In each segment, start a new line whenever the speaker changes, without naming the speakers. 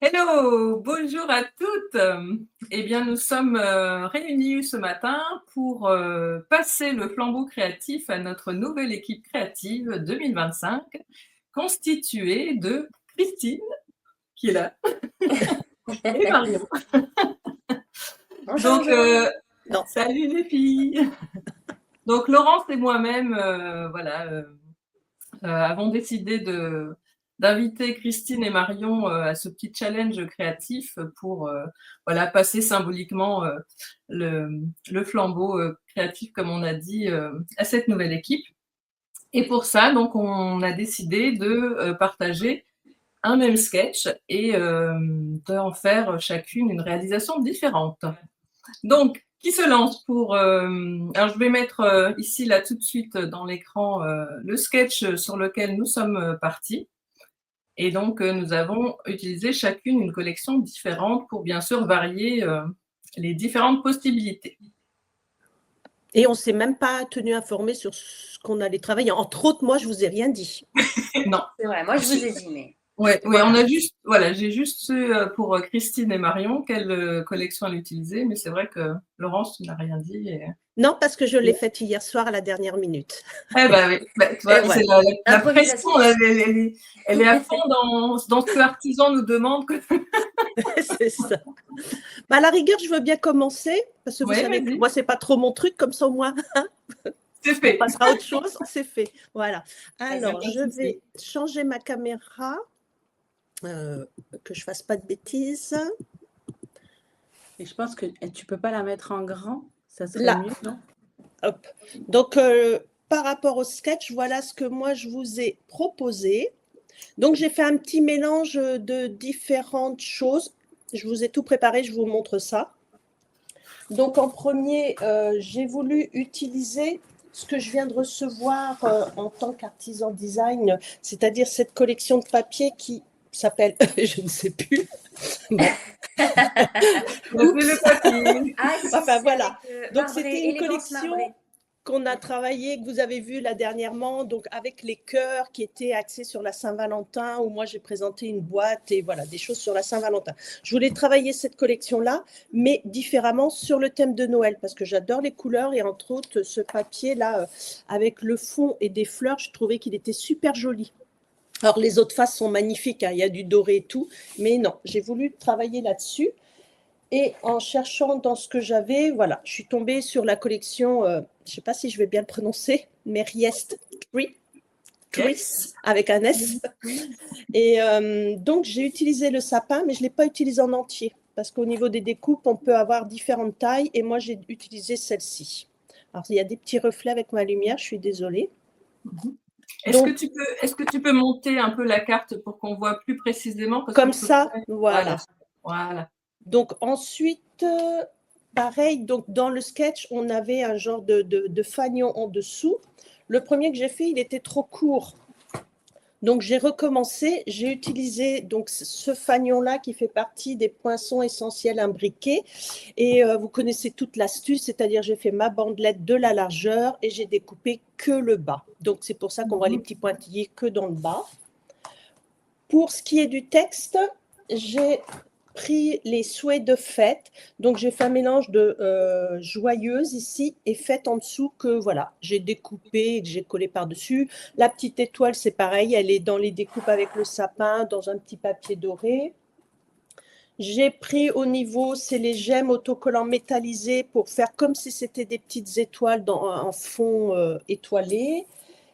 Hello, bonjour à toutes. Eh bien, nous sommes réunis ce matin pour passer le flambeau créatif à notre nouvelle équipe créative 2025, constituée de Christine, qui est là, et Marion.
Bonjour,
Donc,
bonjour. Non.
salut les filles. Donc, Laurence et moi-même, avons décidé d'inviter Christine et Marion à ce petit challenge créatif pour passer symboliquement le flambeau créatif, comme on a dit, à cette nouvelle équipe. Et pour ça, donc, on a décidé de partager un même sketch et d'en faire chacune une réalisation différente. Donc, qui se lance pour... alors, je vais mettre ici, là, tout de suite dans l'écran, le sketch sur lequel nous sommes partis. Et donc, nous avons utilisé chacune une collection différente pour, bien sûr, varier les différentes possibilités.
Et on ne s'est même pas tenu informé sur ce qu'on allait travailler. Entre autres, moi, je ne vous ai rien dit.
Non.
C'est vrai, moi je vous ai dit, mais...
Oui, on a juste, j'ai juste su pour Christine et Marion quelle collection elle utilisait, mais c'est vrai que Laurence, tu n'as rien dit. Et...
Non, parce que je l'ai faite hier soir à la dernière minute.
Eh ben oui, tu vois, c'est la pression, elle est à fond dans ce que l'artisan nous demande.
C'est ça. À la rigueur, je veux bien commencer, parce que vous savez que moi, ce n'est pas trop mon truc, comme ça au moins.
C'est fait.
On passera à autre chose, c'est fait. Voilà. Alors, je vais changer ma caméra, que je ne fasse pas de bêtises.
Et je pense que tu ne peux pas la mettre en grand, ça serait
là.
Mieux, non?
Hop. Donc, par rapport au sketch, voilà ce que moi, je vous ai proposé. Donc, j'ai fait un petit mélange de différentes choses. Je vous ai tout préparé, je vous montre ça. Donc, en premier, j'ai voulu utiliser ce que je viens de recevoir en tant qu'artisan design, c'est-à-dire cette collection de papier qui s'appelle, je ne sais plus. Bon.
Le papier.
Enfin, voilà. Donc, c'était une collection qu'on a travaillé, que vous avez vu là dernièrement, donc avec les cœurs qui étaient axés sur la Saint-Valentin, où moi j'ai présenté une boîte et voilà, des choses sur la Saint-Valentin. Je voulais travailler cette collection-là, mais différemment sur le thème de Noël, parce que j'adore les couleurs et entre autres ce papier-là, avec le fond et des fleurs, je trouvais qu'il était super joli. Alors les autres faces sont magnifiques, hein, il y a du doré et tout, mais non, j'ai voulu travailler là-dessus. Et en cherchant dans ce que j'avais, voilà, je suis tombée sur la collection, je ne sais pas si je vais bien le prononcer, Meriest Trees, avec un S. Et donc, j'ai utilisé le sapin, mais je ne l'ai pas utilisé en entier, parce qu'au niveau des découpes, on peut avoir différentes tailles, et moi, j'ai utilisé celle-ci. Alors, il y a des petits reflets avec ma lumière, je suis désolée.
Est-ce que tu peux monter un peu la carte pour qu'on voit plus précisément
comme ça, voilà. Donc ensuite, pareil, donc dans le sketch, on avait un genre de fanion en dessous. Le premier que j'ai fait, il était trop court. Donc j'ai recommencé, j'ai utilisé donc ce fanion-là qui fait partie des poinçons essentiels imbriqués. Et vous connaissez toute l'astuce, c'est-à-dire j'ai fait ma bandelette de la largeur et j'ai découpé que le bas. Donc c'est pour ça qu'on voit les petits pointillés que dans le bas. Pour ce qui est du texte, j'ai pris les souhaits de fête. Donc, j'ai fait un mélange de joyeuse ici et fête en dessous que voilà, j'ai découpé et que j'ai collé par-dessus. La petite étoile, c'est pareil, elle est dans les découpes avec le sapin, dans un petit papier doré. J'ai pris au niveau, c'est les gemmes autocollants métallisés pour faire comme si c'était des petites étoiles en fond étoilé.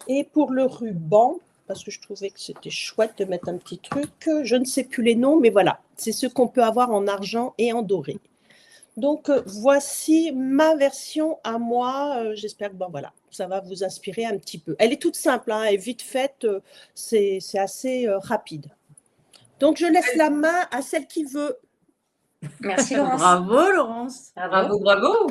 Et pour le ruban, parce que je trouvais que c'était chouette de mettre un petit truc. Je ne sais plus les noms, mais voilà, c'est ce qu'on peut avoir en argent et en doré. Donc, voici ma version à moi. J'espère que voilà, ça va vous inspirer un petit peu. Elle est toute simple, hein, elle est vite faite, c'est assez rapide. Donc, je laisse la main à celle qui veut.
Merci, Laurence.
Bravo, Laurence.
Bravo.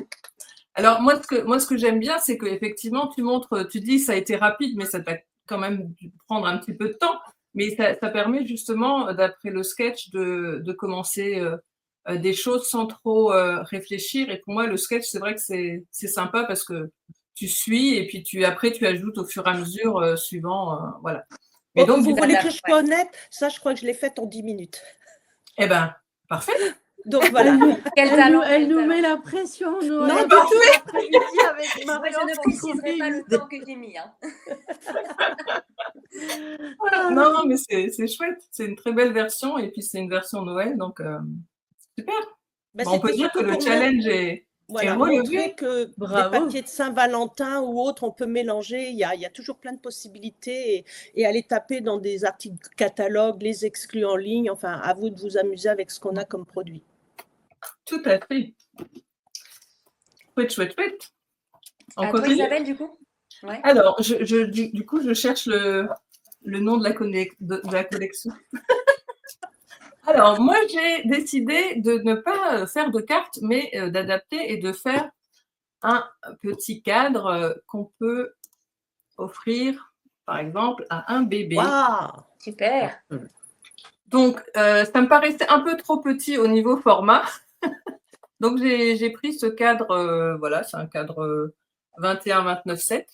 Alors, moi, ce que j'aime bien, c'est qu'effectivement, tu dis ça a été rapide, mais ça t'a quand même dû prendre un petit peu de temps. Mais ça permet justement, d'après le sketch, de commencer des choses sans trop réfléchir. Et pour moi, le sketch, c'est vrai que c'est sympa parce que tu suis et puis après, tu ajoutes au fur et à mesure suivant. Voilà.
Mais donc, vous voulez que je sois honnête? Ça, je crois que je l'ai faite en 10 minutes.
Eh ben, parfait.
Donc voilà.
Quel
Elle
talent,
nous, elle
quel
nous
talent.
met la pression, nous.
Non,
elle
du
va
tout.
faire l'après-midi avec
Moi,
Marion
je ne
pour
préciserai
trouver
pas
une
le
idée.
temps que j'ai mis. Hein.
Non, non, mais c'est chouette. C'est une très belle version et puis c'est une version Noël, donc super.
Ben,
Bon, on peut
c'était
dire que
surtout
le
pour
challenge est
voilà,
relevé.
montrer que des
Bravo.
papiers de Saint-Valentin ou autres, on peut mélanger. Il y a toujours plein de possibilités et aller taper dans des articles catalogues, les exclus en ligne. Enfin, à vous de vous amuser avec ce qu'on a comme produit.
Tout à fait. Chouette, chouette, chouette. On
À toi,
continue.
Isabelle, du coup. Ouais.
Alors, du coup, je cherche le nom de la collection. Alors, moi, j'ai décidé de ne pas faire de cartes, mais d'adapter et de faire un petit cadre qu'on peut offrir, par exemple, à un bébé.
Waouh!
Super.
Donc, ça me paraissait un peu trop petit au niveau format. Donc, j'ai pris ce cadre, voilà, c'est un cadre 21-29-7.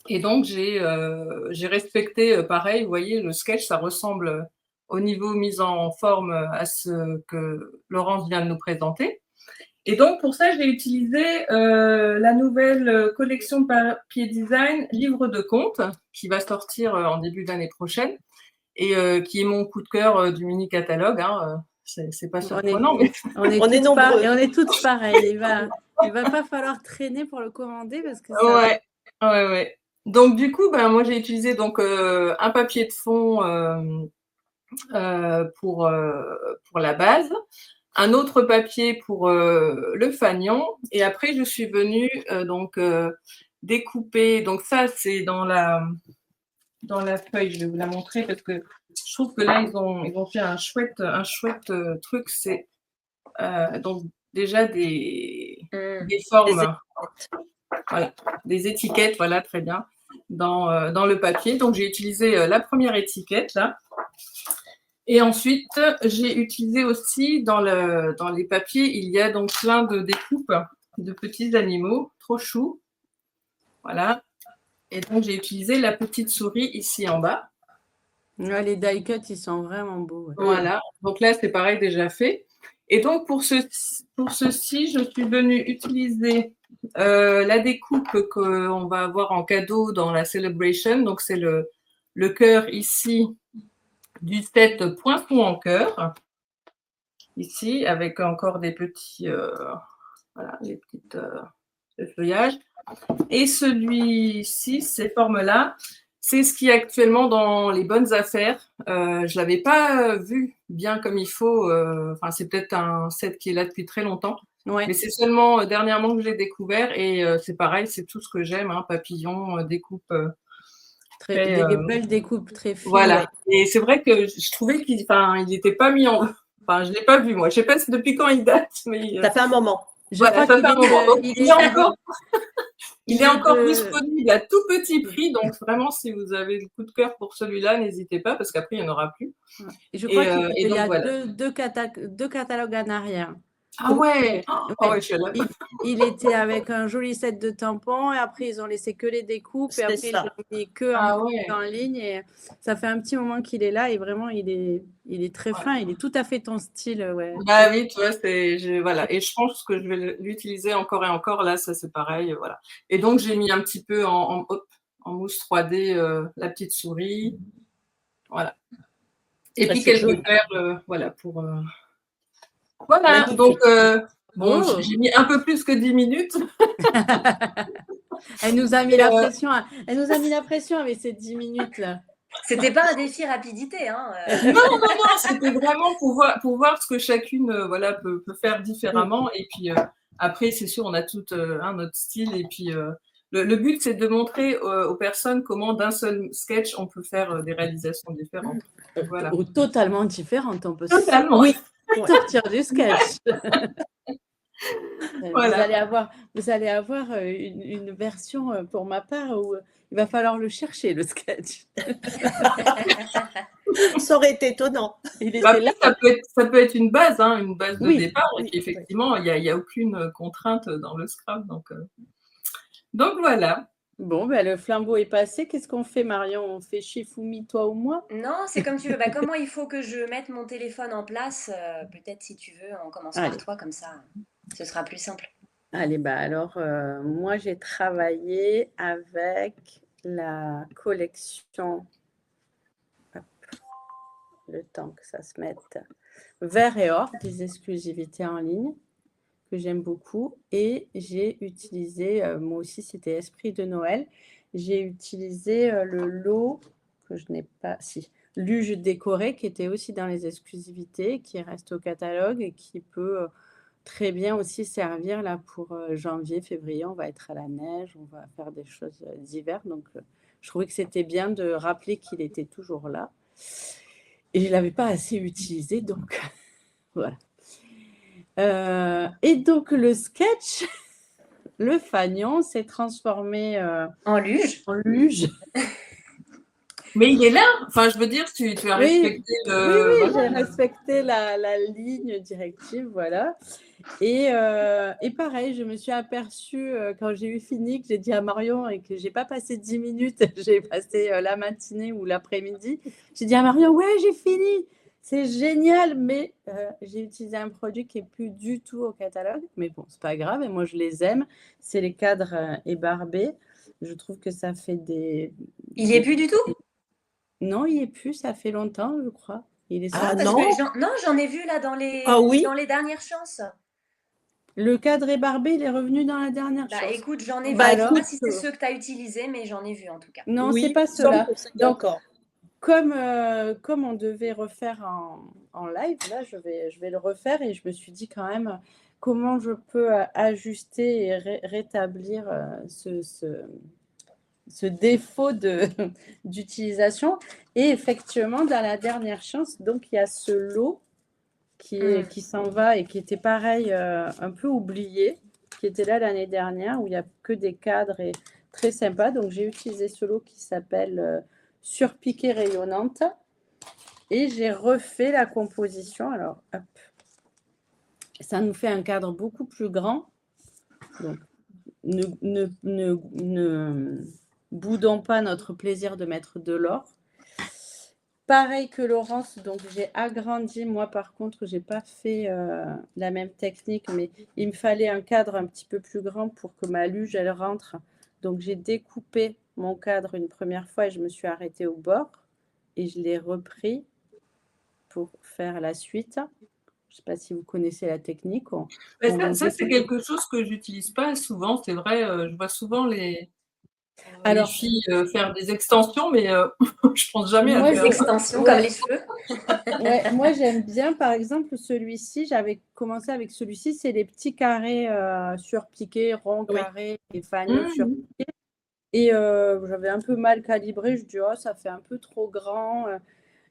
Et donc, j'ai respecté, pareil, vous voyez, le sketch, ça ressemble au niveau mise en forme à ce que Laurence vient de nous présenter. Et donc, pour ça, j'ai utilisé la nouvelle collection de papier design Livre de compte, qui va sortir en début d'année prochaine, et qui est mon coup de cœur du mini-catalogue. Hein, c'est pas surprenant, mais
On est
On est
toutes
nombreux.
et on est toutes pareilles. Il va pas falloir traîner pour le commander parce que ça.
ouais, ouais, ouais. Donc, du coup, ben, moi, j'ai utilisé donc un papier de fond pour la base, un autre papier pour le fanion, et après, je suis venue donc découper. Donc, ça, c'est dans la feuille. Je vais vous la montrer parce que je trouve que là, ils ont fait un chouette truc. C'est donc déjà des formes. Voilà, des étiquettes, voilà, très bien, dans le papier. Donc, j'ai utilisé la première étiquette, là. Et ensuite, j'ai utilisé aussi, dans les papiers, il y a donc plein de découpes de petits animaux, trop choux. Voilà. Et donc, j'ai utilisé la petite souris ici en bas.
Ouais, les die cuts, ils sont vraiment beaux. Ouais.
Voilà. Donc là, c'est pareil, déjà fait. Et donc, pour ceci, je suis venue utiliser la découpe qu'on va avoir en cadeau dans la Celebration. Donc, c'est le cœur ici du set Poinçon en cœur. Ici, avec encore des petits, voilà, les petites feuillages. Et celui-ci, ces formes-là, c'est ce qui est actuellement dans les bonnes affaires. Je ne l'avais pas vu bien comme il faut. Enfin, c'est peut-être un set qui est là depuis très longtemps.
Ouais.
Mais c'est seulement dernièrement que je l'ai découvert. Et c'est pareil, c'est tout ce que j'aime. Hein, papillon, découpe.
Des belles découpes très fines.
Voilà. Et c'est vrai que je trouvais qu'il n'était pas mis en... Enfin, je ne l'ai pas vu, moi. Je ne sais pas depuis quand il date. Mais,
Ça fait un moment.
Voilà, ça fait un moment. Donc, il est encore disponible à tout petit prix. Donc, vraiment, si vous avez le coup de cœur pour celui-là, n'hésitez pas, parce qu'après, il n'y en aura plus.
Et je crois qu'il y a
voilà.
deux catalogues en arrière.
Ah ouais,
ouais. Il était avec un joli set de tampons et après ils ont laissé que les découpes et après ils l'ont mis que en ligne et ça fait un petit moment qu'il est là et vraiment il est très fin, il est tout à fait ton style. Ouais.
Bah oui, tu vois, voilà. Et je pense que je vais l'utiliser encore et encore. Là, ça c'est pareil, voilà. Et donc j'ai mis un petit peu en mousse 3D la petite souris, voilà. Et puis quelques perles, voilà pour. Voilà, magnifique. Donc bon, j'ai mis un peu plus que 10 minutes.
Elle nous a mis la pression. Elle nous a mis la pression avec ces 10 minutes là.
C'était pas un défi rapidité, hein.
Non, c'était vraiment pour voir ce que chacune voilà, peut faire différemment. Et puis après, c'est sûr, on a tout notre style. Et puis le but, c'est de montrer aux personnes comment d'un seul sketch, on peut faire des réalisations différentes. Voilà.
Ou totalement différentes, on peut
totalement.
Oui. Sortir du sketch.
Voilà.
Vous allez avoir une version pour ma part où il va falloir le chercher, le sketch.
Ça aurait été étonnant.
Ça peut être une base, hein, une base de départ.
Oui,
et puis effectivement, il n'y a aucune contrainte dans le Scrap. Donc voilà.
Bon, ben, le flambeau est passé. Qu'est-ce qu'on fait, Marion? On fait Shifumi, toi ou moi?
Non, c'est comme tu veux. Bah, comment il faut que je mette mon téléphone en place? Peut-être si tu veux, on commence par
Allez.
toi, comme ça, ce sera plus simple.
Allez, bah alors, moi, j'ai travaillé avec la collection, hop, le temps que ça se mette, Vert et Or, des exclusivités en ligne, que j'aime beaucoup. Et j'ai utilisé, moi aussi, c'était Esprit de Noël. J'ai utilisé le lot que je n'ai pas, si, Luge décoré, qui était aussi dans les exclusivités, qui reste au catalogue et qui peut très bien aussi servir là pour janvier, février. On va être à la neige, on va faire des choses d'hiver. Donc, je trouvais que c'était bien de rappeler qu'il était toujours là. Et je ne l'avais pas assez utilisé, donc voilà. Et donc, le sketch, le fanion s'est transformé
En luge.
en luge.
Mais il est là. Enfin, je veux dire, tu as respecté le.
Oui, j'ai respecté la ligne directive, voilà. Et pareil, je me suis aperçue quand j'ai eu fini, que j'ai dit à Marion et que j'ai pas passé 10 minutes, j'ai passé la matinée ou l'après-midi. J'ai dit à Marion, ouais, j'ai fini, c'est génial, mais j'ai utilisé un produit qui est plus du tout au catalogue. Mais bon, c'est pas grave, et moi je les aime. C'est les cadres ébarbés. Je trouve que ça fait des.
Il n'y est plus du tout?
Non, il n'y est plus, ça fait longtemps, je crois. Il est
Ah
Parce
non?
que non, j'en ai vu là
Ah oui?
dans les dernières chances.
Le cadre ébarbé, il est revenu dans la dernière
Bah
chance.
écoute, j'en ai vu.
Bah,
Je ne sais pas
écoute,
si c'est ceux que tu as utilisés, mais j'en ai vu en tout cas.
Non,
oui,
c'est pas
il me semble
cela.
que c'est
Donc,
d'accord.
comme on devait refaire en live, là, je vais le refaire et je me suis dit quand même comment je peux ajuster et rétablir ce défaut d'utilisation. Et effectivement, dans la dernière chance, donc il y a ce lot qui s'en va et qui était pareil, un peu oublié, qui était là l'année dernière, où il n'y a que des cadres et très sympa. Donc, j'ai utilisé ce lot qui s'appelle Surpiquée rayonnante et j'ai refait la composition. Alors, hop, ça nous fait un cadre beaucoup plus grand. Donc, ne boudons pas notre plaisir de mettre de l'or. Pareil que Laurence, donc j'ai agrandi. Moi, par contre, j'ai pas fait la même technique, mais il me fallait un cadre un petit peu plus grand pour que ma luge, elle rentre. Donc, j'ai découpé mon cadre une première fois et je me suis arrêtée au bord et je l'ai repris pour faire la suite. Je ne sais pas si vous connaissez la technique.
Ça, c'est quelque chose que j'utilise pas souvent. C'est vrai, je vois souvent les filles faire des extensions, mais je pense jamais à faire
des extensions comme les cheveux.
Ouais, moi, j'aime bien, par exemple, celui-ci. J'avais commencé avec celui-ci. C'est les petits carrés surpiqués, ronds, carrés et fanions surpiqués. Et j'avais un peu mal calibré. Je dis, oh, ça fait un peu trop grand.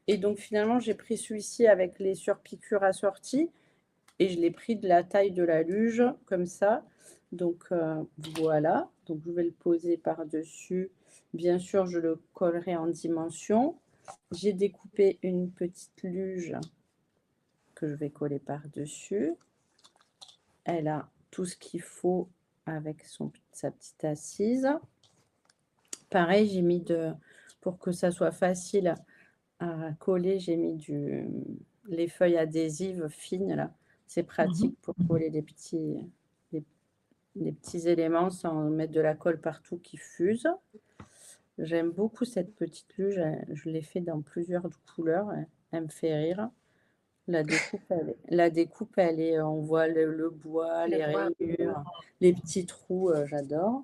Et donc, finalement, j'ai pris celui-ci avec les surpiqûres assorties. Et je l'ai pris de la taille de la luge, comme ça. Donc, voilà. Donc, je vais le poser par-dessus. Bien sûr, je le collerai en dimension. J'ai découpé une petite luge que je vais coller par-dessus. Elle a tout ce qu'il faut avec sa petite assise. Pareil, j'ai mis pour que ça soit facile à coller, j'ai mis les feuilles adhésives fines là. C'est pratique pour coller les petits éléments sans mettre de la colle partout qui fuse. J'aime beaucoup cette petite luge. Je l'ai fait dans plusieurs couleurs. Elle me fait rire. La découpe, elle est, on voit le bois, les rayures, les petits trous, j'adore.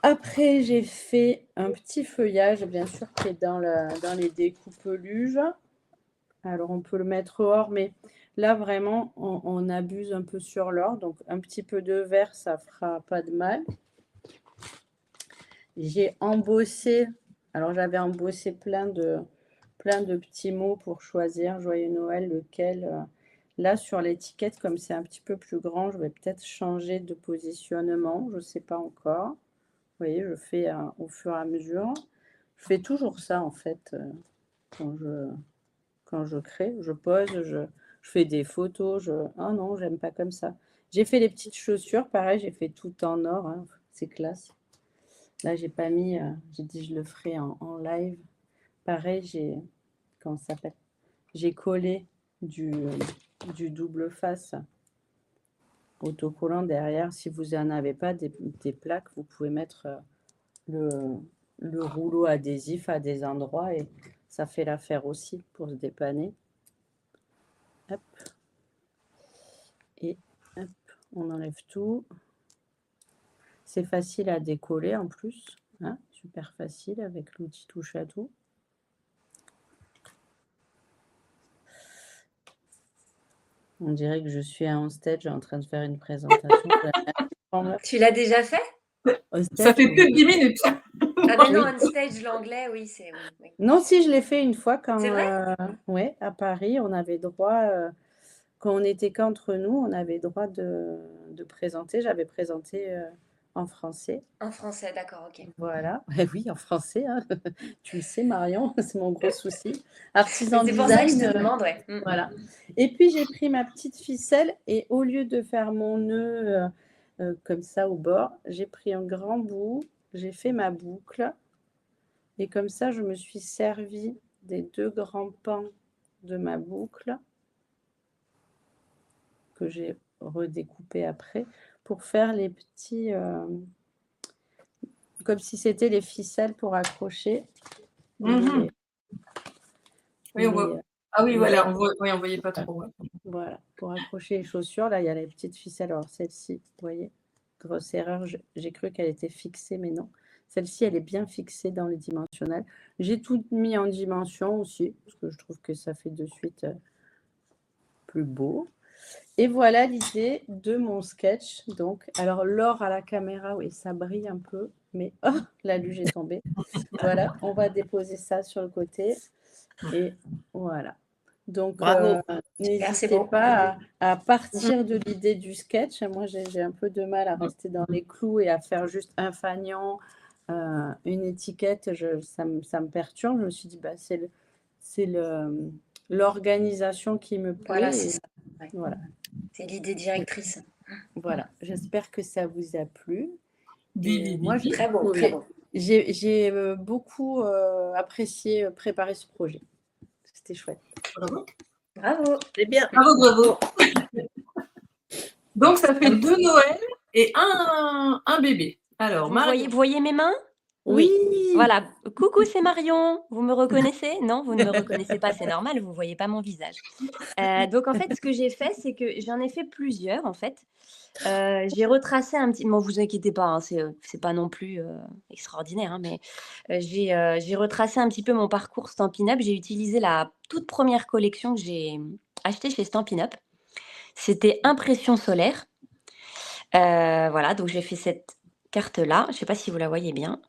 Après, j'ai fait un petit feuillage, bien sûr, qui est dans les découpes luges. Alors, on peut le mettre hors, mais là, vraiment, on abuse un peu sur l'or. Donc, un petit peu de vert, ça fera pas de mal. J'ai embossé, alors j'avais embossé plein de petits mots pour choisir Joyeux Noël, lequel. Là, sur l'étiquette, comme c'est un petit peu plus grand, je vais peut-être changer de positionnement. Je ne sais pas encore. Vous voyez, je fais au fur et à mesure. Je fais toujours ça, en fait, quand je crée. Je pose, je fais des photos. Ah non, j'aime pas comme ça. J'ai fait les petites chaussures. Pareil, j'ai fait tout en or. Hein. C'est classe. Là, j'ai pas mis, j'ai dit je le ferai en live. Pareil, comment ça s'appelle? J'ai collé du double face autocollant derrière. Si vous n'en avez pas des plaques, vous pouvez mettre le rouleau adhésif à des endroits et ça fait l'affaire aussi pour se dépanner. Hop. Et hop, on enlève tout. C'est facile à décoller en plus, hein, super facile avec l'outil touche à tout. On dirait que je suis à un stage en train de faire une présentation.
Tu l'as déjà fait?
Ça fait plus de 10 minutes.
Ah ben non, on stage, l'anglais, oui, c'est... Oui.
Non, si, je l'ai fait une fois quand...
C'est vrai?
Ouais, à Paris, on avait droit, quand on était qu'entre nous, on avait droit de présenter. J'avais présenté en français.
En français, d'accord, ok.
Voilà, oui, en français, hein. Tu le sais, Marion, c'est mon gros souci. Artisan
C'est
design.
pour ça que je te demande, ouais.
Voilà. Et puis, j'ai pris ma petite ficelle et au lieu de faire mon nœud comme ça au bord, j'ai pris un grand bout, j'ai fait ma boucle. Et comme ça, je me suis servi des 2 grands pans de ma boucle que j'ai redécoupé après pour faire les petits... comme si c'était les ficelles pour accrocher.
Oui, on voit. Ah oui, voilà, on voyait pas trop. Ouais.
Voilà, pour accrocher les chaussures, là, il y a les petites ficelles. Alors, celle-ci, vous voyez, grosse erreur, j'ai cru qu'elle était fixée, mais non. Celle-ci, elle est bien fixée dans les dimensionnels. J'ai tout mis en dimension aussi, parce que je trouve que ça fait de suite plus beau. Et voilà l'idée de mon sketch. Donc, alors, l'or à la caméra, oui, ça brille un peu, mais oh, la luge est tombée. Voilà, on va déposer ça sur le côté. Et voilà. Donc, n'hésitez pas à partir de l'idée du sketch. Moi, j'ai un peu de mal à rester dans les clous et à faire juste un fanion, une étiquette. Ça me perturbe. Je me suis dit, bah, c'est l'organisation qui me plaît.
Voilà, c'est ça.
Ouais. Voilà.
C'est l'idée directrice.
Voilà. J'espère que ça vous a plu.
Moi, très beau, très beau.
J'ai beaucoup apprécié préparer ce projet. C'était chouette.
Bravo.
Bravo.
C'est bien.
Bravo. Donc, ça fait 2 Noël et un bébé. Alors,
vous voyez mes mains?
Oui.
Voilà. Coucou, c'est Marion. Vous me reconnaissez? Non, vous ne me reconnaissez pas, c'est normal, vous ne voyez pas mon visage. Donc, en fait, ce que j'ai fait, c'est que j'en ai fait plusieurs, en fait. J'ai retracé un petit... Bon, vous inquiétez pas, hein, c'est pas non plus extraordinaire, hein, mais j'ai retracé un petit peu mon parcours Stampin' Up. J'ai utilisé la toute première collection que j'ai achetée chez Stampin' Up. C'était impression solaire. Voilà, donc j'ai fait cette carte-là. Je ne sais pas si vous la voyez bien.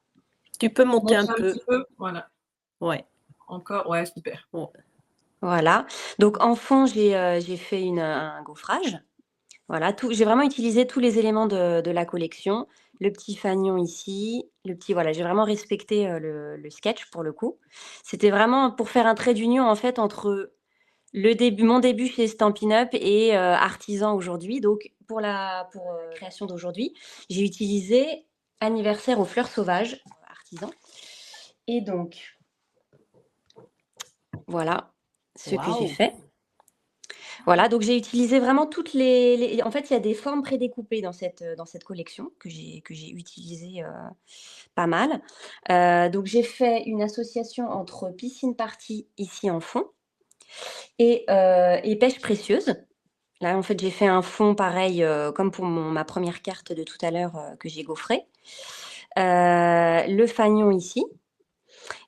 Tu peux monter un
petit peu. Voilà.
Ouais.
Encore, ouais, super.
Ouais.
Voilà. Donc en fond, j'ai fait un gaufrage. Voilà, j'ai vraiment utilisé tous les éléments de la collection. Le petit fanion ici, voilà, j'ai vraiment respecté le sketch pour le coup. C'était vraiment pour faire un trait d'union en fait entre mon début chez Stampin' Up et artisan aujourd'hui. Donc pour création d'aujourd'hui, j'ai utilisé anniversaire aux fleurs sauvages, artisan. Et donc, voilà ce que j'ai fait. Voilà, donc j'ai utilisé vraiment toutes les... En fait, il y a des formes prédécoupées dans cette collection que j'ai utilisées pas mal. Donc, j'ai fait une association entre piscine party ici en fond et pêche précieuse. Là, en fait, j'ai fait un fond pareil comme pour ma première carte de tout à l'heure que j'ai gaufré. Le fanion ici.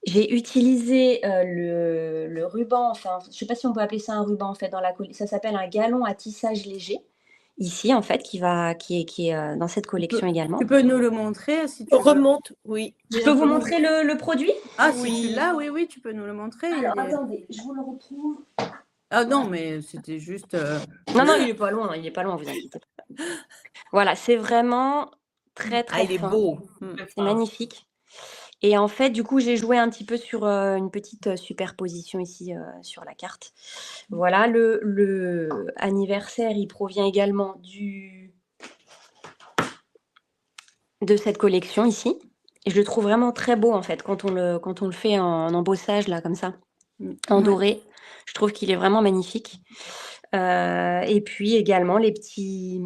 J'ai utilisé le ruban, enfin, je ne sais pas si on peut appeler ça un ruban en fait, ça s'appelle un galon à tissage léger, ici en fait, qui est dans cette collection également.
Tu peux nous le montrer si tu
remontes, oui.
Je peux vous montrer le produit?
Ah, oui. Si tu l'as, oui, tu peux nous le montrer.
Alors, attendez, je vous le retrouve.
Ah non, mais c'était juste...
Non, il n'est pas loin, vous inquiétez pas. Voilà, c'est vraiment très, très fin.
Il est beau.
C'est magnifique. Et en fait, du coup, j'ai joué un petit peu sur une petite superposition ici sur la carte. Voilà, le anniversaire, il provient également de cette collection ici. Et je le trouve vraiment très beau, en fait, quand on le fait en embossage, là, comme ça, en doré. Je trouve qu'il est vraiment magnifique. Et puis également les petits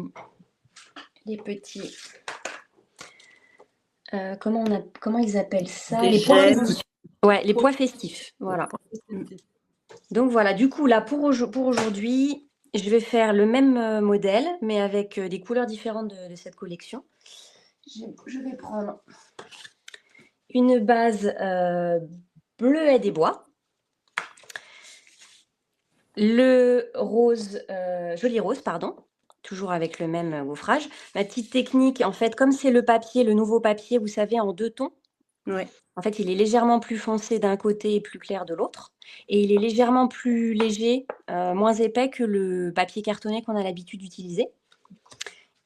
comment ils appellent ça?
Des
Les pois
gemmes.
festifs. Ouais, les pois festifs, voilà. Donc voilà, du coup, là, pour aujourd'hui, je vais faire le même modèle, mais avec des couleurs différentes de cette collection. Je vais prendre une base bleuet des bois, le rose, joli rose, pardon, toujours avec le même gaufrage. Ma petite technique, en fait, comme c'est le papier, le nouveau papier, vous savez, en 2 tons.
Ouais.
En fait, il est légèrement plus foncé d'un côté et plus clair de l'autre. Et il est légèrement plus léger, moins épais que le papier cartonné qu'on a l'habitude d'utiliser.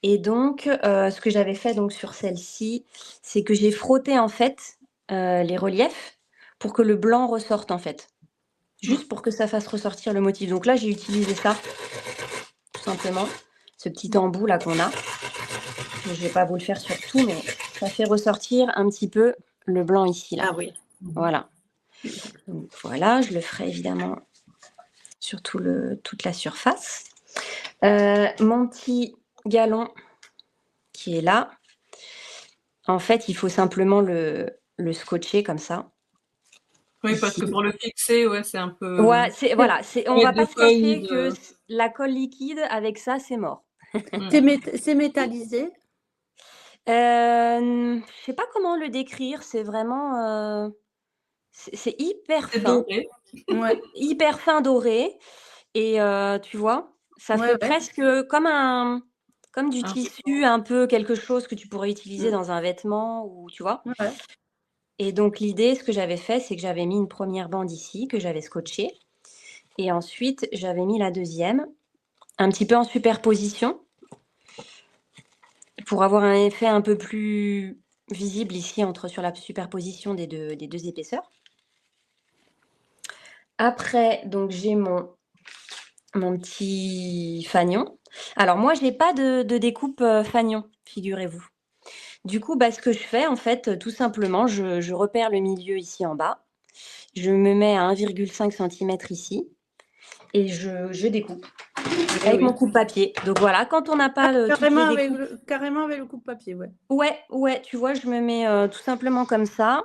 Et donc, ce que j'avais fait donc sur celle-ci, c'est que j'ai frotté en fait les reliefs pour que le blanc ressorte en fait. Juste pour que ça fasse ressortir le motif. Donc là, j'ai utilisé ça, tout simplement. Ce petit embout là qu'on a. Je ne vais pas vous le faire sur tout, mais ça fait ressortir un petit peu le blanc ici là.
Ah oui.
Voilà. Donc voilà, je le ferai évidemment sur toute la surface. Mon petit galon qui est là, en fait, il faut simplement le scotcher comme ça.
Oui, parce que pour le fixer, ouais, c'est un peu.
Ouais, on va pas se cacher
de-
que la colle liquide, avec ça, c'est mort.
C'est métallisé?
Je sais pas comment le décrire, c'est vraiment c'est hyper
C'est
fin.
doré.
Ouais.
Hyper fin doré. Et tu vois, ça fait presque comme du tissu, un peu quelque chose que tu pourrais utiliser dans un vêtement ou tu vois.
Ouais.
Et donc l'idée, ce que j'avais fait, c'est que j'avais mis une première bande ici, que j'avais scotchée. Et ensuite, j'avais mis la deuxième, un petit peu en superposition, pour avoir un effet un peu plus visible ici sur la superposition des deux épaisseurs. Après, donc j'ai mon petit fanion. Alors moi, je n'ai pas de découpe fanion, figurez-vous. Du coup, ce que je fais, en fait, tout simplement, je repère le milieu ici en bas. Je me mets à 1,5 cm ici et je découpe avec mon coupe-papier. Donc voilà, quand on n'a pas
carrément avec le coupe-papier, ouais.
Ouais, tu vois, je me mets tout simplement comme ça.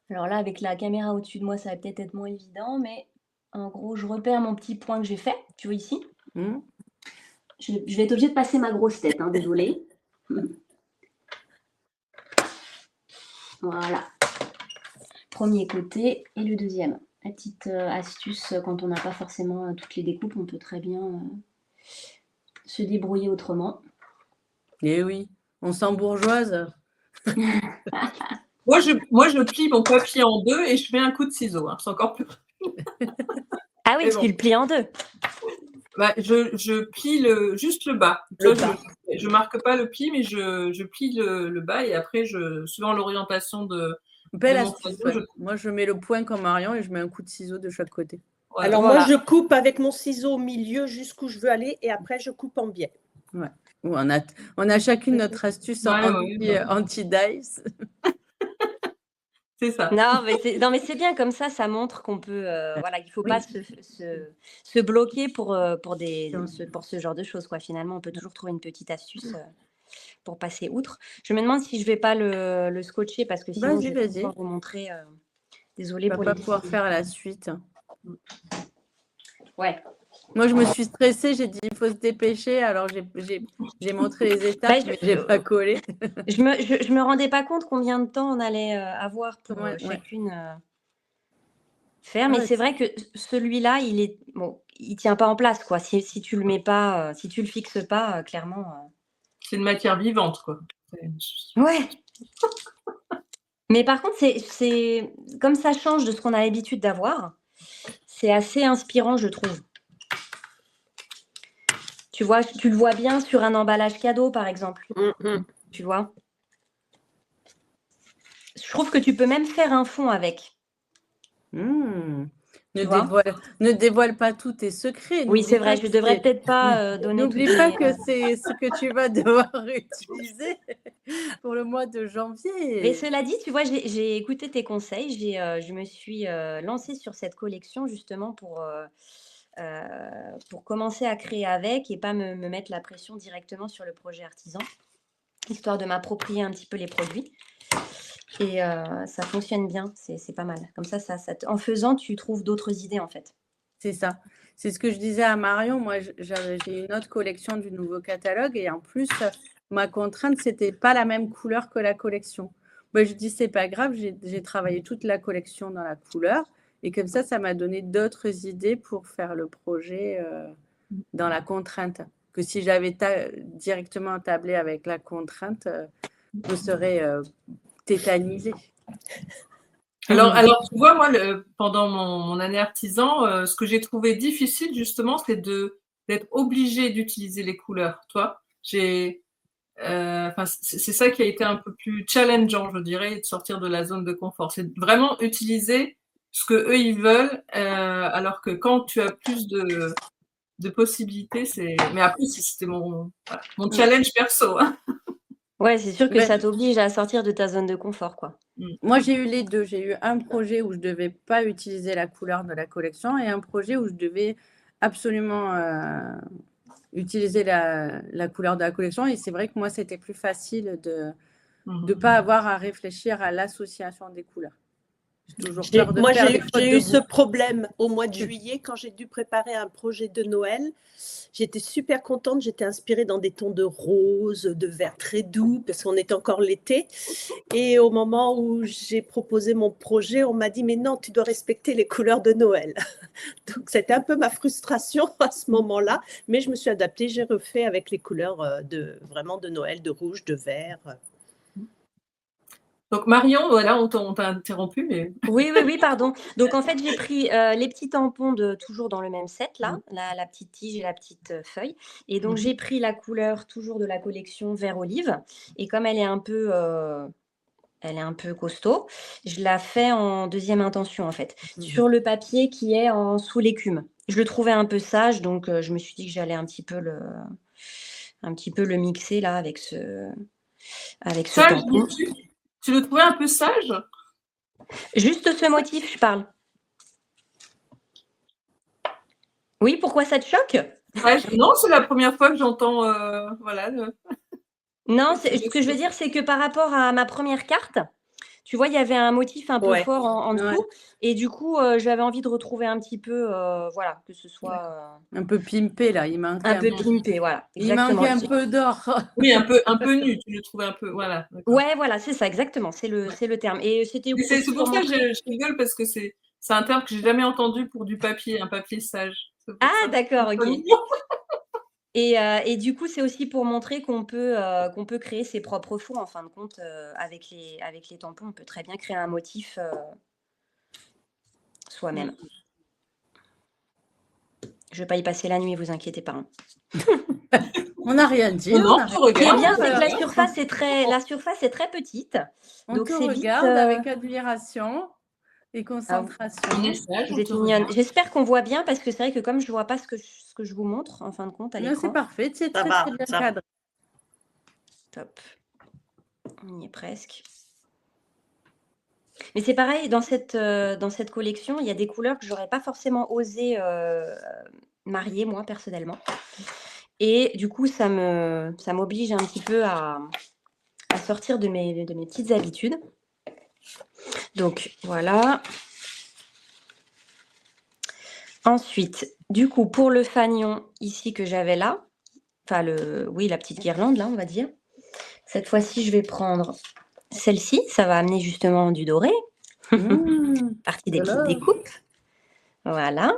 Alors là, avec la caméra au-dessus de moi, ça va peut-être être moins évident, mais en gros, je repère mon petit point que j'ai fait, tu vois ici. Je vais être obligée de passer ma grosse tête, désolée. Voilà. Premier côté et le deuxième. La petite astuce, quand on n'a pas forcément toutes les découpes, on peut très bien se débrouiller autrement.
Eh oui, on sent bourgeoise.
Moi, je plie mon papier en 2 et je mets un coup de ciseau. C'est encore plus.
Ah oui, tu le plies en 2.
Je plie juste le bas. Je marque pas le pli, mais je plie le bas et après, suivant l'orientation de mon ciseau,
Moi, je mets le point comme Marion et je mets un coup de ciseau de chaque côté.
Voilà. Alors moi, je coupe avec mon ciseau au milieu jusqu'où je veux aller et après, je coupe en biais.
Ouais. On a chacune notre astuce anti-dice.
C'est ça.
Non, mais c'est bien comme ça montre qu'on peut, il ne faut pas se bloquer pour ce genre de choses, quoi. Finalement, on peut toujours trouver une petite astuce pour passer outre. Je me demande si je ne vais pas le scotcher parce que sinon, je vais pouvoir vous montrer. Désolée pour
les. On va pas pouvoir faire la suite.
Ouais.
Moi, je me suis stressée, j'ai dit il faut se dépêcher, alors j'ai montré les étapes, mais je n'ai pas collé.
Je me rendais pas compte combien de temps on allait avoir pour chacune faire, mais c'est vrai que celui-là, il tient pas en place, quoi. Si tu le mets pas, si tu le fixes pas, clairement.
C'est une matière vivante, quoi.
Ouais. Mais par contre, c'est comme ça change de ce qu'on a l'habitude d'avoir. C'est assez inspirant, je trouve. Tu vois, tu le vois bien sur un emballage cadeau, par exemple. Tu vois. Je trouve que tu peux même faire un fond avec.
Ne dévoile pas tous tes secrets.
Oui, c'est vrai, je ne devrais peut-être pas donner.
N'oublie pas que c'est ce que tu vas devoir utiliser. pour le mois de
Mais
janvier.
cela dit, tu vois, j'ai écouté tes conseils. Je me suis lancée sur cette collection justement pour commencer à créer avec et pas me mettre la pression directement sur le projet artisan, histoire de m'approprier un petit peu les produits. Et ça fonctionne bien, c'est pas mal. Comme ça, en faisant, tu trouves d'autres idées en fait.
C'est ça. C'est ce que je disais à Marion. Moi, j'ai une autre collection du nouveau catalogue et en plus, ma contrainte, c'était pas la même couleur que la collection. Moi, je dis, c'est pas grave, j'ai travaillé toute la collection dans la couleur et comme ça m'a donné d'autres idées pour faire le projet dans la contrainte. Que si j'avais directement tablé avec la contrainte, je serais tétanisée.
Alors, tu vois, moi, pendant mon année artisan, ce que j'ai trouvé difficile, justement, c'est d'être obligée d'utiliser les couleurs. Toi, c'est ça qui a été un peu plus challengeant, je dirais, de sortir de la zone de confort. C'est vraiment utiliser ce que eux ils veulent, alors que quand tu as plus de possibilités, c'est. Mais après, c'était mon challenge perso. Hein.
Ouais, c'est sûr que ça t'oblige à sortir de ta zone de confort, quoi.
Moi, j'ai eu les deux. J'ai eu un projet où je ne devais pas utiliser la couleur de la collection et un projet où je devais absolument utiliser la couleur de la collection. Et c'est vrai que moi, c'était plus facile de ne pas avoir à réfléchir à l'association des couleurs.
Moi, j'ai eu ce problème au mois de juillet quand j'ai dû préparer un projet de Noël. J'étais super contente, j'étais inspirée dans des tons de rose, de vert très doux, parce qu'on est encore l'été. Et au moment où j'ai proposé mon projet, on m'a dit « Mais non, tu dois respecter les couleurs de Noël ». Donc, c'était un peu ma frustration à ce moment-là. Mais je me suis adaptée, j'ai refait avec les couleurs vraiment de Noël, de rouge, de vert.
Donc Marion, voilà, on t'a interrompu, mais.
Oui, pardon. Donc en fait, j'ai pris les petits tampons toujours dans le même set, là, la petite tige et la petite feuille. Et donc j'ai pris la couleur toujours de la collection vert olive. Et comme elle est un peu costaud, je la fais en deuxième intention en fait, sur le papier qui est sous l'écume. Je le trouvais un peu sage, donc je me suis dit que j'allais un petit peu le mixer là avec ce tampon.
Tu le trouvais un peu sage?
Juste ce motif, je parle. Oui, pourquoi ça te choque?
Non, c'est la première fois que j'entends. Voilà.
Non, ce que je veux dire, c'est que par rapport à ma première carte, tu vois, il y avait un motif un peu fort en dessous. Et du coup, j'avais envie de retrouver un petit peu, voilà, que ce soit.
Un peu pimpé, là. Il manquait
un peu pimpé, voilà.
Exactement. Il manquait un peu d'or.
Oui, un peu nu. Tu le trouvais un peu. Voilà.
Ouais, voilà, c'est ça, exactement. C'est le terme. Et c'était
c'est pour ça que je rigole, parce que c'est un terme que j'ai jamais entendu pour du papier, un papier sage.
Ah, d'accord, ok. Et du coup, c'est aussi pour montrer qu'on peut créer ses propres fours. En fin de compte, avec les tampons, on peut très bien créer un motif soi-même. Je ne vais pas y passer la nuit, vous inquiétez pas. Hein.
On n'a rien dit.
Ce qui est bien, c'est que la surface est très petite.
Donc te regarde avec admiration et concentration.
Vous êtes mignonne. J'espère qu'on voit bien, parce que c'est vrai que comme je ne vois pas ce que je vous montre, en fin de compte, à l'écran.
C'est parfait, c'est très bien cadré.
Top. On y est presque. Mais c'est pareil, dans cette collection, il y a des couleurs que je n'aurais pas forcément osé marier, moi, personnellement. Et du coup, ça m'oblige un petit peu à sortir de mes petites habitudes. Donc, voilà. Ensuite, du coup, pour le fanion ici que j'avais là, enfin, la petite guirlande, là, on va dire. Cette fois-ci, je vais prendre celle-ci. Ça va amener justement du doré. Partie des petites découpes. Voilà.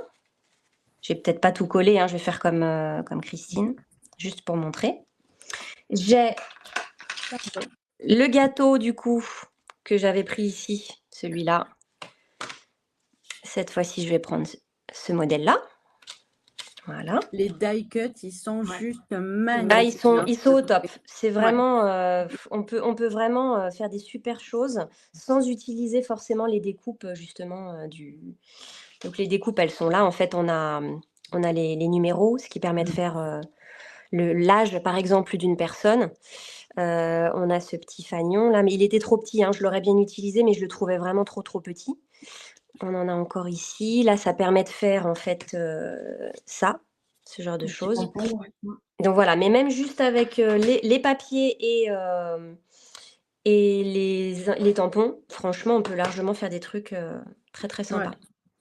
Je vais peut-être pas tout coller, hein. Je vais faire comme Christine, juste pour montrer. J'ai le gâteau, du coup, que j'avais pris ici, celui-là. Cette fois-ci, je vais prendre ce modèle-là. Voilà.
Les die cuts, ils sont juste magnifiques.
Ils sont au top. C'est vraiment, on peut vraiment faire des super choses sans utiliser forcément les découpes, justement, Donc les découpes, elles sont là. En fait, on a les numéros, ce qui permet de faire l'âge, par exemple, d'une personne. On a ce petit fanion là, mais il était trop petit, hein, je l'aurais bien utilisé, mais je le trouvais vraiment trop petit. On en a encore ici. Là, ça permet de faire en fait, ce genre de choses. Donc voilà, mais même juste avec, les papiers et les tampons, franchement, on peut largement faire des trucs, très sympas.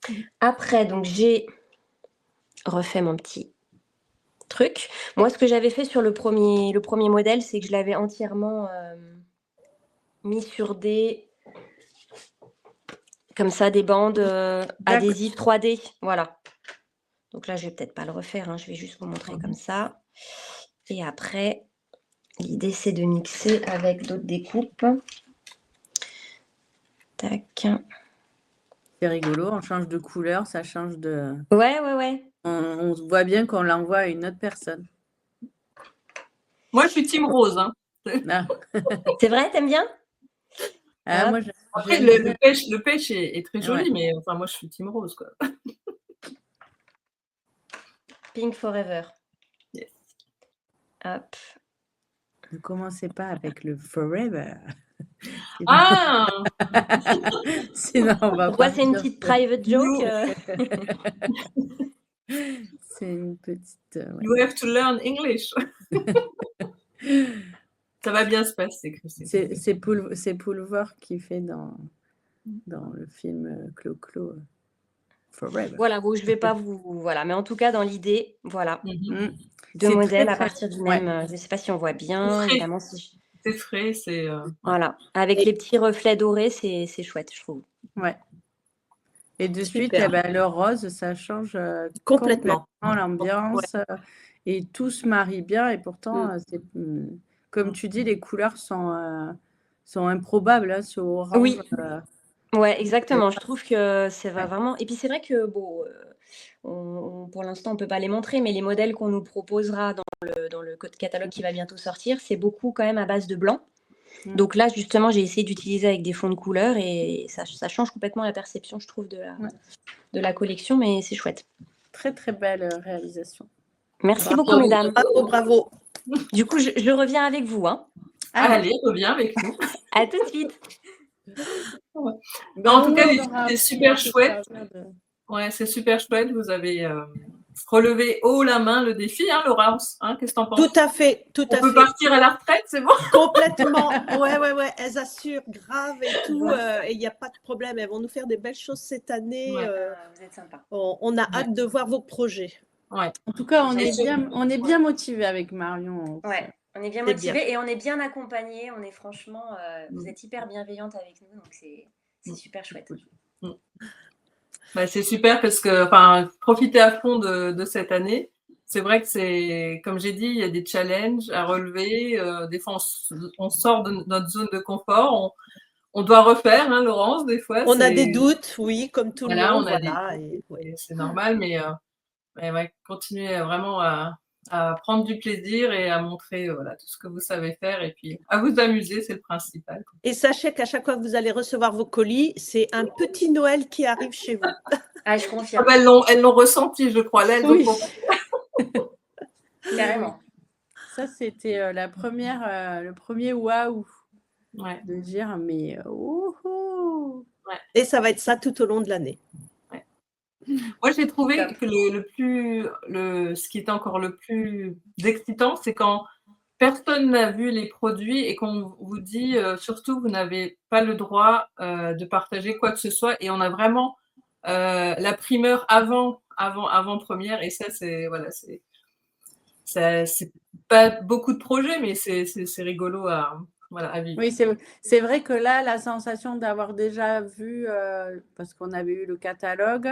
Ouais.
Après, donc j'ai refait mon petit truc. Moi, ce que j'avais fait sur le premier modèle, c'est que je l'avais entièrement, mis sur comme ça, des bandes, adhésives 3D, voilà. Donc là, je vais peut-être pas le refaire, hein, je vais juste vous montrer comme ça. Et après, l'idée, c'est de mixer avec d'autres découpes. Tac.
C'est rigolo, on change de couleur, ça change de...
Ouais.
On voit bien qu'on l'envoie à une autre personne.
Moi, je suis team rose. Hein.
Ah.
C'est vrai, t'aimes bien?
Moi,
après, le pêche est très joli, mais enfin, moi, je suis team rose, quoi.
Pink Forever.
Yes.
Hop.
Ne commencez pas avec le Forever.
Ah
Sinon, on va
Pourquoi c'est une petite private joke?
C'est une petite...
You have to learn English. Ça va bien se passer, Christine.
C'est Pulvar qui fait dans le film Clo-Clo. Forever.
Voilà, bon, je vais pas vous... Voilà, mais en tout cas, dans l'idée, voilà. Deux
C'est
modèles
très,
à partir du même... je ne sais pas si on voit bien, évidemment.
C'est frais, c'est...
Voilà, avec les petits reflets dorés, c'est chouette, je trouve.
Ouais. Et de suite, le rose, ça change
complètement
l'ambiance et tout se marie bien. Et pourtant, comme tu dis, les couleurs sont improbables, hein, ce orange.
Oui. Ouais, exactement. Je trouve que ça va vraiment. Et puis c'est vrai que bon, pour l'instant on peut pas les montrer, mais les modèles qu'on nous proposera dans le catalogue qui va bientôt sortir, c'est beaucoup quand même à base de blanc. Donc là justement, j'ai essayé d'utiliser avec des fonds de couleurs et ça change complètement la perception, je trouve, de la collection, mais c'est chouette.
Très très belle réalisation.
Merci beaucoup, mesdames.
Bravo.
Du coup, je reviens avec vous, hein.
Allez, reviens avec nous.
À tout de suite.
En tout cas, c'est super chouette. Ouais, c'est super chouette. Vous avez relevé haut la main le défi, hein, Laurence, hein, qu'est-ce que t'en penses?
Tout à fait.
On peut partir à la retraite, c'est bon?
Complètement. Ouais. Elles assurent grave et tout. Et il n'y a pas de problème. Elles vont nous faire des belles choses cette année.
Vous êtes sympa.
On a hâte de voir vos projets.
Ouais.
En tout cas, on est bien motivés avec Marion.
Ouais, on est bien motivés et on est bien accompagnés. On est franchement, vous êtes hyper bienveillante avec nous, donc c'est super chouette.
Bah, c'est super parce que, enfin, profitez à fond de cette année. C'est vrai que c'est, comme j'ai dit, il y a des challenges à relever. Des fois, on sort de notre zone de confort. On doit refaire, hein, Laurence, des fois.
On a des doutes, oui, comme tout le monde.
C'est normal, mais continuez vraiment à prendre du plaisir et à montrer tout ce que vous savez faire et puis à vous amuser, c'est le principal.
Et sachez qu'à chaque fois que vous allez recevoir vos colis, c'est un petit Noël qui arrive chez vous.
Ah, je confirme.
Elles l'ont ressenti, je crois. Là, elles
oui. Carrément.
Ça, c'était le premier waouh.
Ouais.
De dire, mais
Et ça va être ça tout au long de l'année.
Ouais. Moi, j'ai trouvé que ce qui était encore le plus excitant, c'est quand personne n'a vu les produits et qu'on vous dit, surtout, vous n'avez pas le droit de partager quoi que ce soit. Et on a vraiment la primeur avant-première. Et ça, c'est pas beaucoup de projets, mais c'est rigolo à vivre.
Oui, c'est vrai que là, la sensation d'avoir déjà vu, parce qu'on avait eu le catalogue,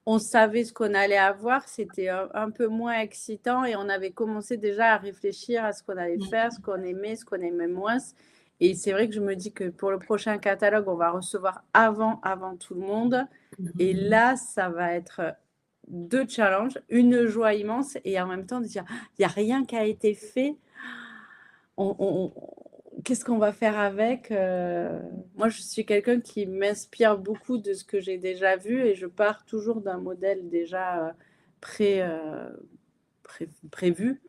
on savait ce qu'on allait avoir, c'était un peu moins excitant et on avait commencé déjà à réfléchir à ce qu'on allait faire, ce qu'on aimait moins. Et c'est vrai que je me dis que pour le prochain catalogue, on va recevoir avant tout le monde. Et là, ça va être 2 challenges, une joie immense et en même temps de dire, il n'y a rien qui a été fait. Qu'est-ce qu'on va faire avec? Moi, je suis quelqu'un qui m'inspire beaucoup de ce que j'ai déjà vu et je pars toujours d'un modèle déjà prévu.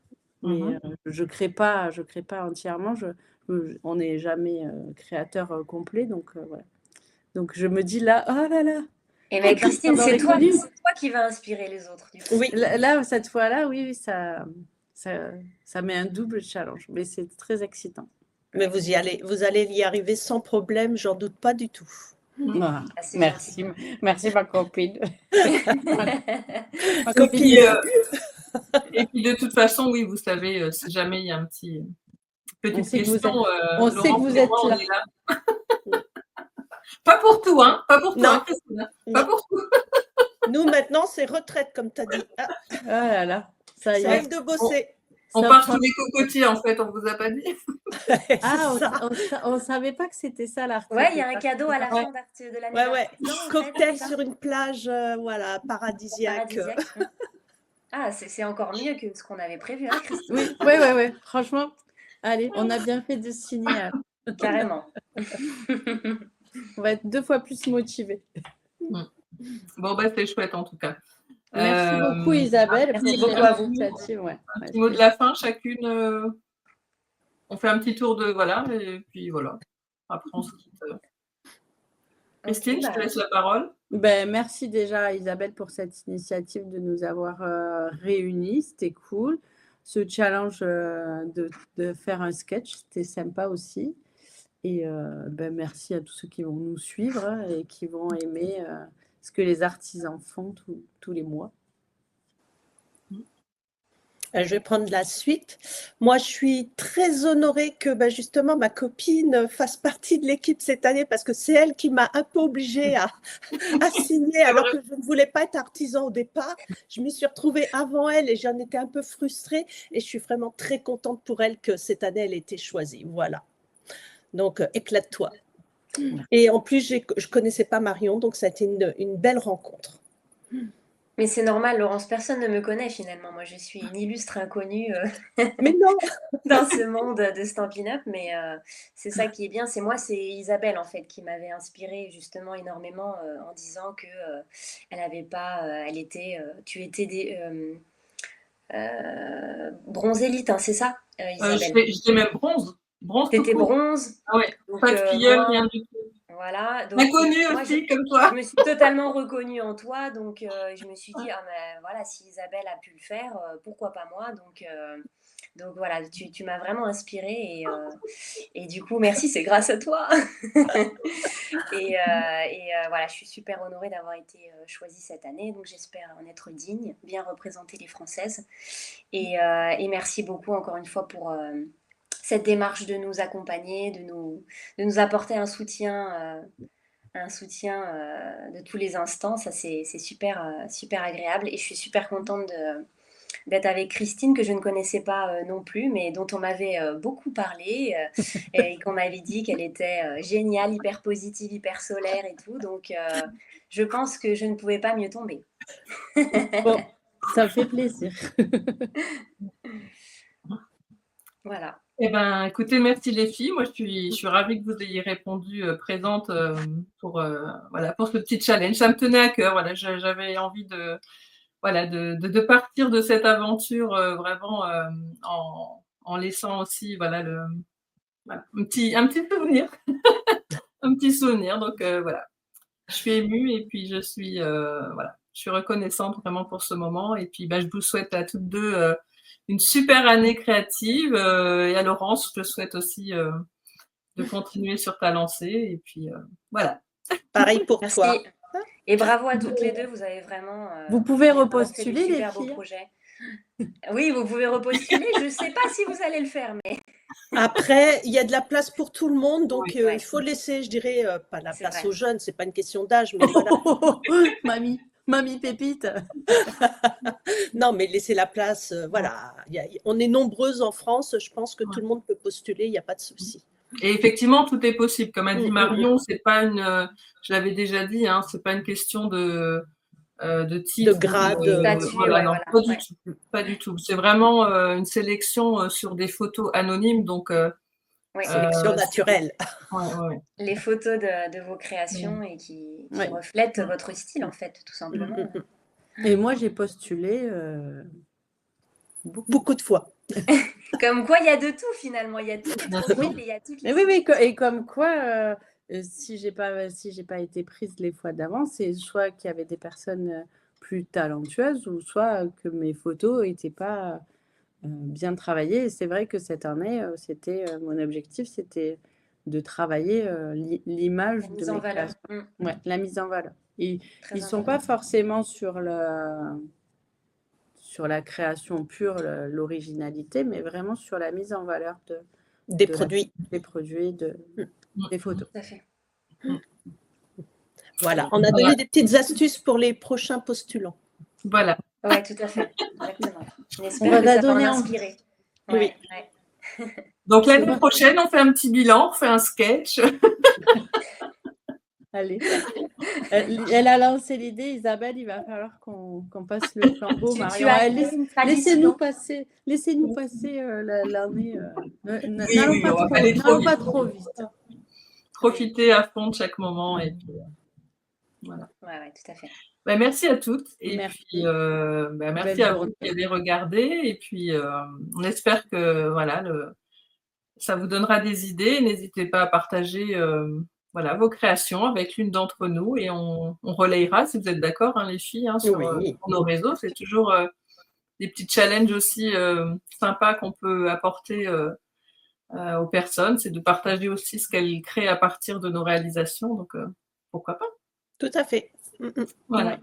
Mais je crée pas entièrement. on n'est jamais créateur complet, donc voilà. Donc je me dis là, oh là là.
Et bien Christine, c'est toi qui vas inspirer les autres. Du coup.
Oui. Là, cette fois-là, oui, ça met un double challenge, mais c'est très excitant.
Mais vous allez y arriver sans problème, j'en doute pas du tout.
Ah, merci, merci ma copine.
Ma copine.
Et puis de toute façon, oui, vous savez, si jamais il y a un petite question,
on sait que vous êtes là.
Pas pour tout, hein, pas pour tout, hein, Christine. Pas pour tout.
Nous, maintenant, c'est retraite, comme tu as dit.
Ah là là, ça y
est. De bosser.
On part sous les cocotiers, en fait, on vous a pas dit.
On savait pas que c'était ça la retraite.
Ouais, il y a un cadeau à la fin de l'année.
Ouais. Cocktail sur une plage, voilà, paradisiaque.
Ah, c'est encore mieux que ce qu'on avait prévu, hein, Christine?
Oui. Franchement, allez, on a bien fait de signer.
Carrément.
On va être 2 fois plus motivés.
Bon, bah, c'est chouette, en tout cas.
Merci beaucoup, Isabelle.
Merci beaucoup à vous.
Un petit mot de la fin, chacune. On fait un petit tour de... Voilà, et puis voilà. Après, on se quitte. Christine, je te laisse la parole.
Merci déjà, Isabelle, pour cette initiative de nous avoir réunis. C'était cool. Ce challenge de faire un sketch, c'était sympa aussi. Et merci à tous ceux qui vont nous suivre et qui vont aimer ce que les artisans font tous les mois.
Je vais prendre la suite. Moi, je suis très honorée que justement ma copine fasse partie de l'équipe cette année parce que c'est elle qui m'a un peu obligée à signer alors que je ne voulais pas être artisan au départ. Je m'y suis retrouvée avant elle et j'en étais un peu frustrée et je suis vraiment très contente pour elle que cette année, elle ait été choisie. Voilà. Donc, éclate-toi. Et en plus, je ne connaissais pas Marion, donc ça a été une belle rencontre.
Mais c'est normal, Laurence, personne ne me connaît finalement. Moi, je suis une illustre inconnue
mais non
dans ce monde de Stampin' Up, mais c'est ça qui est bien. C'est Isabelle en fait qui m'avait inspirée justement énormément en disant que elle avait pas, tu étais bronze élite, hein, c'est ça, Isabelle?
J'étais même bronze.
T'étais bronze.
Ah ouais, pas de filleule, rien du tout.
Voilà. Donc,
inconnue aussi, comme toi.
Je me suis totalement reconnue en toi, donc je me suis dit, ah mais voilà, si Isabelle a pu le faire, pourquoi pas moi? Donc voilà, tu m'as vraiment inspirée et du coup, merci, c'est grâce à toi. et voilà, je suis super honorée d'avoir été choisie cette année, donc j'espère en être digne, bien représenter les Françaises. Et merci beaucoup encore une fois pour cette démarche de nous accompagner, de nous apporter un soutien de tous les instants. Ça, c'est super, super agréable. Et je suis super contente d'être avec Christine, que je ne connaissais pas non plus, mais dont on m'avait beaucoup parlé et qu'on m'avait dit qu'elle était géniale, hyper positive, hyper solaire et tout. Donc, je pense que je ne pouvais pas mieux tomber.
Bon, ça me fait plaisir.
Voilà.
Eh ben, écoutez, merci les filles. Moi, je suis ravie que vous ayez répondu présente pour ce petit challenge. Ça me tenait à cœur. Voilà, j'avais envie de partir de cette aventure vraiment en laissant aussi un petit souvenir, un petit souvenir. Donc voilà, je suis émue et puis je suis reconnaissante vraiment pour ce moment. Et puis je vous souhaite à toutes deux une super année créative et à Laurence, je te souhaite aussi de continuer sur ta lancée et puis voilà.
Pareil pour toi.
Et bravo à toutes les deux, vous avez vraiment
vous pouvez repostuler les
super beaux projets. Oui, vous pouvez repostuler, je ne sais pas si vous allez le faire, mais...
Après, il y a de la place pour tout le monde, donc il faut laisser, je dirais, pas la place aux jeunes, c'est pas une question d'âge, mais voilà.
Mamie pépite.
Non, mais laissez la place, voilà. On est nombreuses en France, je pense que tout le monde peut postuler, il n'y a pas de souci.
Et effectivement, tout est possible. Comme a dit Marion, c'est pas je l'avais déjà dit, hein, c'est pas une question de titre,
de grade,
pas du tout. C'est vraiment une sélection sur des photos anonymes, donc
sélection naturelle.
Les photos de vos créations et qui reflètent votre style en fait, tout simplement.
Et moi, j'ai postulé
beaucoup de fois.
Comme quoi, il y a de tout finalement. Il y a tout les profils et il y a toutes les...
Oui, et comme quoi, si j'ai pas été prise les fois d'avant, c'est soit qu'il y avait des personnes plus talentueuses ou soit que mes photos n'étaient pas bien travaillées. Et c'est vrai que cette année, mon objectif, c'était de travailler l'image de mes créations. Ouais, la mise en valeur. Ils ne sont pas forcément sur la création pure, l'originalité, mais vraiment sur la mise en valeur
des produits,
des photos.
Tout à fait.
Voilà, on a donné des petites astuces pour les prochains postulants.
Voilà.
Oui, tout à fait. Exactement.
On va la donner en
inspirer.
Oui.
Donc l'année prochaine, on fait un petit bilan, on fait un sketch.
Allez. Elle a lancé l'idée, Isabelle, il va falloir qu'on passe le flambeau. Laissez-nous passer l'année. N'allons pas trop vite.
Profiter à fond de chaque moment. Et puis, voilà.
Ouais, tout à fait.
Merci à toutes. Et
merci.
Puis, merci à vous qui avez regardé. Et puis, on espère que voilà, ça vous donnera des idées. N'hésitez pas à partager voilà, vos créations avec l'une d'entre nous et on relayera, si vous êtes d'accord, hein, les filles, hein, sur nos réseaux. C'est toujours des petits challenges aussi sympas qu'on peut apporter aux personnes. C'est de partager aussi ce qu'elles créent à partir de nos réalisations. Donc, pourquoi pas?
Tout à fait.
Voilà.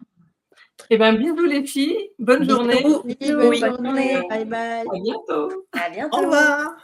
Et bien, bisous les filles. Bonne journée.
Bisous.
Bonne journée. Bye bye.
À bientôt.
Au revoir.